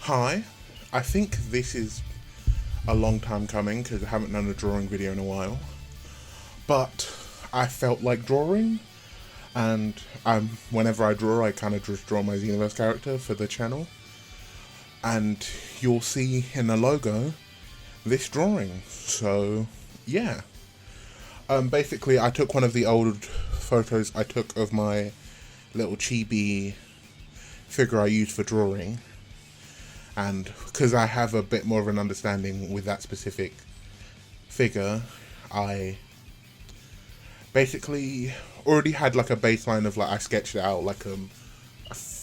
Hi, I think this is a long time coming because I haven't done a drawing video in a while, but I felt like drawing, and whenever I draw I kind of just draw my Xenoverse character for the channel, and you'll see in the logo this drawing. So yeah, basically I took one of the old photos I took of my little chibi figure I use for drawing, and because I have a bit more of an understanding with that specific figure, I basically already had like a baseline of like, I sketched it out like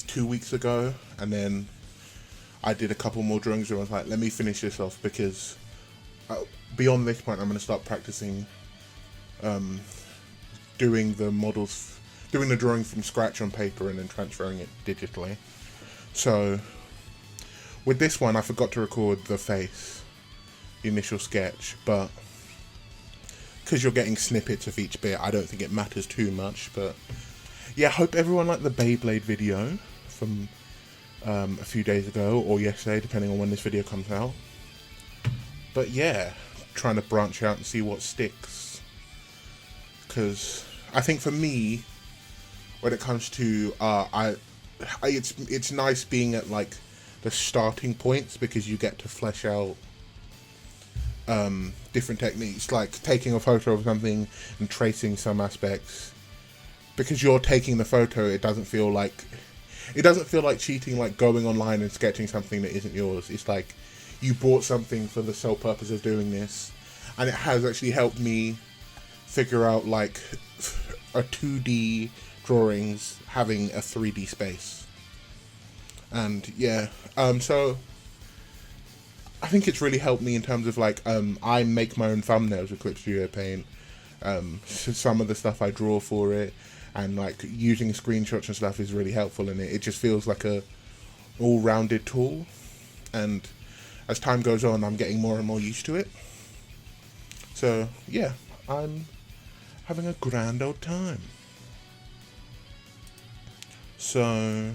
2 weeks ago, and then I did a couple more drawings and I was like, let me finish this off, because beyond this point I'm going to start practicing doing the drawing from scratch on paper and then transferring it digitally. So with this one I forgot to record the face, the initial sketch, but because you're getting snippets of each bit I don't think it matters too much. But yeah, hope everyone liked the Beyblade video from a few days ago, or yesterday depending on when this video comes out. But yeah, trying to branch out and see what sticks, because I think for me, when it comes to it's nice being at like the starting points, because you get to flesh out different techniques, like taking a photo of something and tracing some aspects. Because you're taking the photo, it doesn't feel like cheating, like going online and sketching something that isn't yours. It's like you bought something for the sole purpose of doing this, and it has actually helped me figure out like a 2D drawings having a 3D space. And yeah, so I think it's really helped me in terms of like I make my own thumbnails with Clip Studio Paint. So some of the stuff I draw for it, and like using screenshots and stuff is really helpful in it. It just feels like a all-rounded tool, and as time goes on I'm getting more and more used to it. So yeah, I'm having a grand old time. So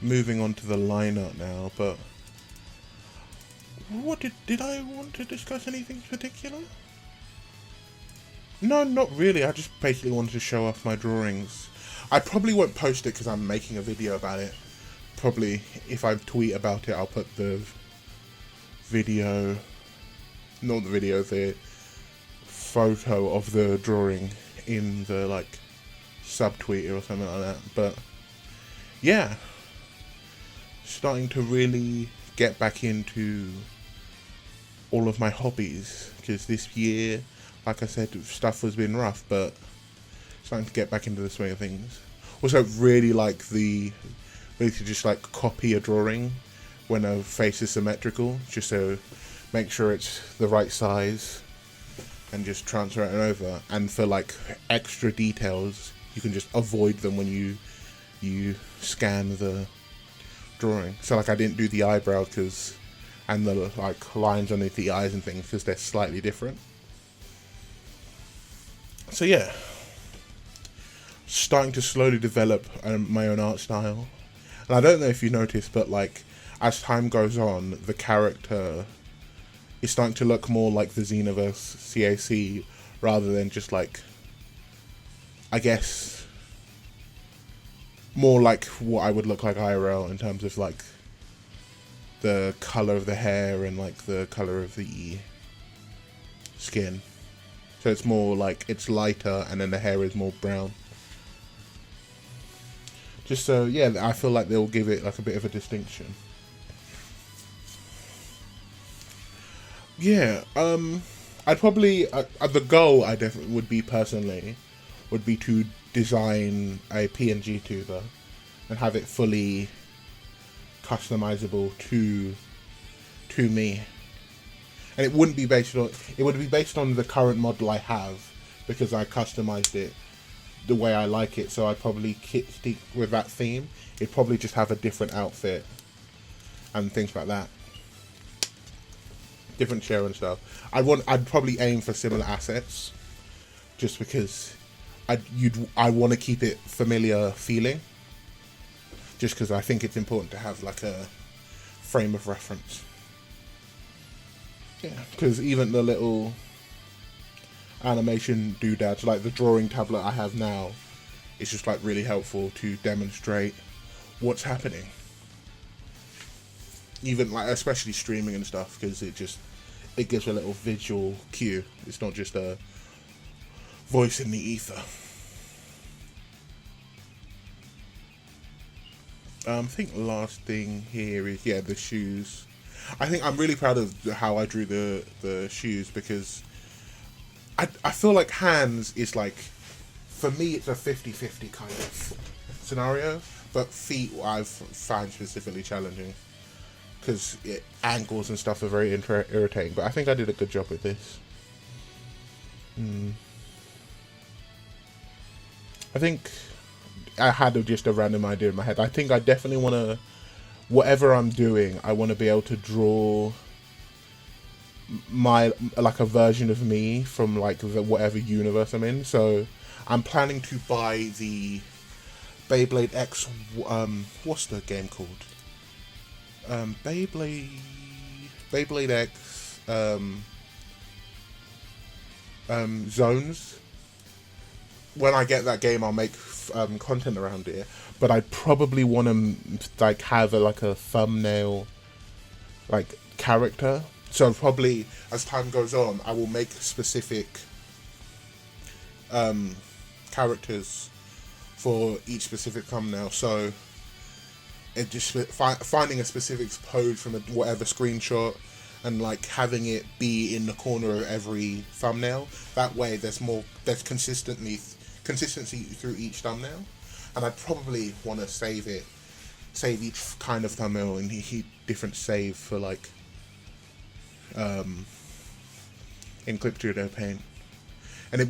moving on to the line art now, but what did I want to discuss anything particular? No, not really. I just basically wanted to show off my drawings. I probably won't post it because I'm making a video about it. Probably if I tweet about it I'll put the video, not the video, the photo of the drawing in the like subtweet or something like that. But yeah, starting to really get back into all of my hobbies, because this year, like I said, stuff has been rough, but starting to get back into the swing of things. Also really like the ability to just like copy a drawing when a face is symmetrical, just so make sure it's the right size and just transfer it over. And for like extra details you can just avoid them when you scan the drawing. So like I didn't do the eyebrows and the like lines underneath the eyes and things because they're slightly different. So yeah, starting to slowly develop my own art style. And I don't know if you noticed, but like as time goes on, the character is starting to look more like the Xenoverse CAC rather than just like, I guess, more like what I would look like IRL in terms of like the colour of the hair and like the colour of the skin. So it's more like it's lighter and then the hair is more brown. Just so, yeah, I feel like they'll give it like a bit of a distinction. Yeah, I'd probably, the goal I definitely would be personally, would be to design a PNG-Tuber and have it fully customizable to me. And it wouldn't be based on, it would be based on the current model I have, because I customized it the way I like it. So I'd probably stick with that theme. It'd probably just have a different outfit and things like that, different chair and stuff. I'd probably aim for similar assets, just because I want to keep it familiar feeling. just because I think it's important to have like a frame of reference. Yeah, because even the little animation doodads, like the drawing tablet I have now, is just like really helpful to demonstrate what's happening. Even like, especially streaming and stuff, because it gives a little visual cue. It's not just a voice in the ether. I think last thing here is, yeah, the shoes. I think I'm really proud of how I drew the shoes, because I feel like hands is like, for me it's a 50-50 kind of scenario, but feet I find specifically challenging, because angles and stuff are very irritating, but I think I did a good job with this. I think I had just a random idea in my head. I think I definitely want to, whatever I'm doing, I want to be able to draw like a version of me from like whatever universe I'm in. So I'm planning to buy the Beyblade X, what's the game called? Beyblade X Zones. When I get that game, I'll make content around it, but I probably want to like have like a thumbnail like character. So probably as time goes on, I will make specific characters for each specific thumbnail. So it just finding a specific pose from whatever screenshot and like having it be in the corner of every thumbnail. That way there's consistency through each thumbnail. And I probably want to save each kind of thumbnail in different save for like in Clip Studio Paint, and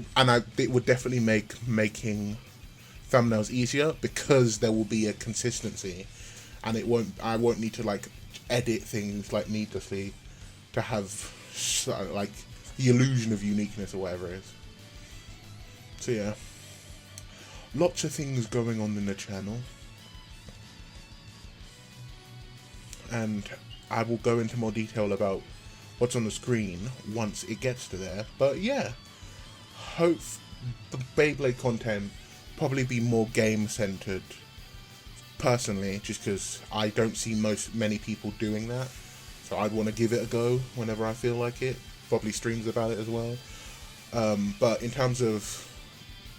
it would definitely make making thumbnails easier, because there will be a consistency, and I won't need to like edit things like needlessly to have like the illusion of uniqueness or whatever it is. So yeah, lots of things going on in the channel, and I will go into more detail about what's on the screen once it gets to there. But yeah, hope the Beyblade content probably be more game centered personally, just because I don't see many people doing that, so I'd want to give it a go whenever I feel like it. Probably streams about it as well, but in terms of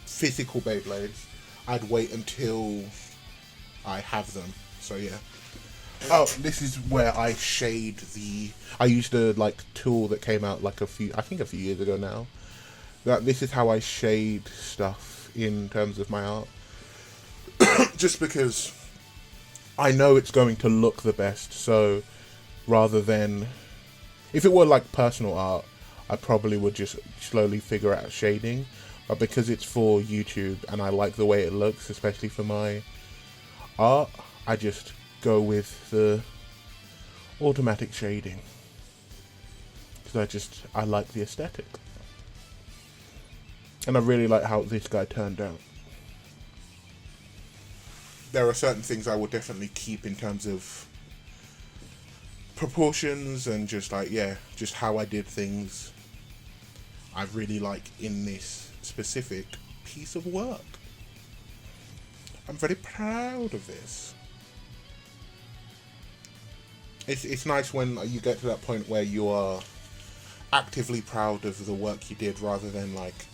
physical Beyblades, I'd wait until I have them. So yeah. Oh, this is where I shade I used a like tool that came out like a few years ago now. This is how I shade stuff in terms of my art. Just because I know it's going to look the best, so rather than, if it were like personal art, I probably would just slowly figure out shading, but because it's for YouTube and I like the way it looks, especially for my art, I just go with the automatic shading, because I like the aesthetic, and I really like how this guy turned out. There are certain things I will definitely keep in terms of proportions and just like, yeah, just how I did things. I really like in this specific piece of work. I'm very proud of this. It's nice when you get to that point where you are actively proud of the work you did, rather than like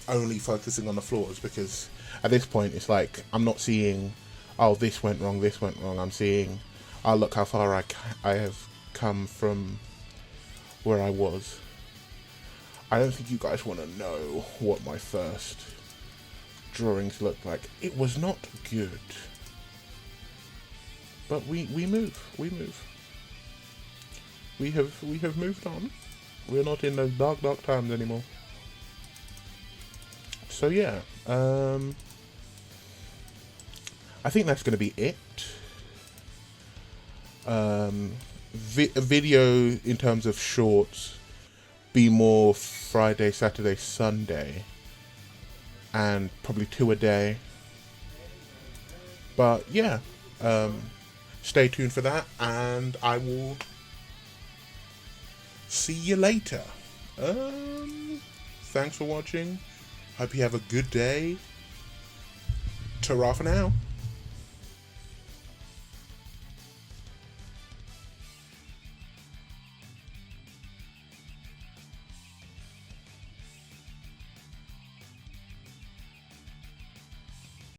only focusing on the flaws, because at this point it's like I'm not seeing, oh, this went wrong, I'm seeing, oh, look how far I have come from where I was. I don't think you guys want to know what my first drawings looked like. It was not good, but we move. We have moved on. We're not in those dark times anymore. So yeah, I think that's going to be it. A video in terms of shorts be more Friday, Saturday, Sunday, and probably 2 a day. But yeah, Stay tuned for that, and I will see you later. Thanks for watching. Hope you have a good day. Ta-ra for now.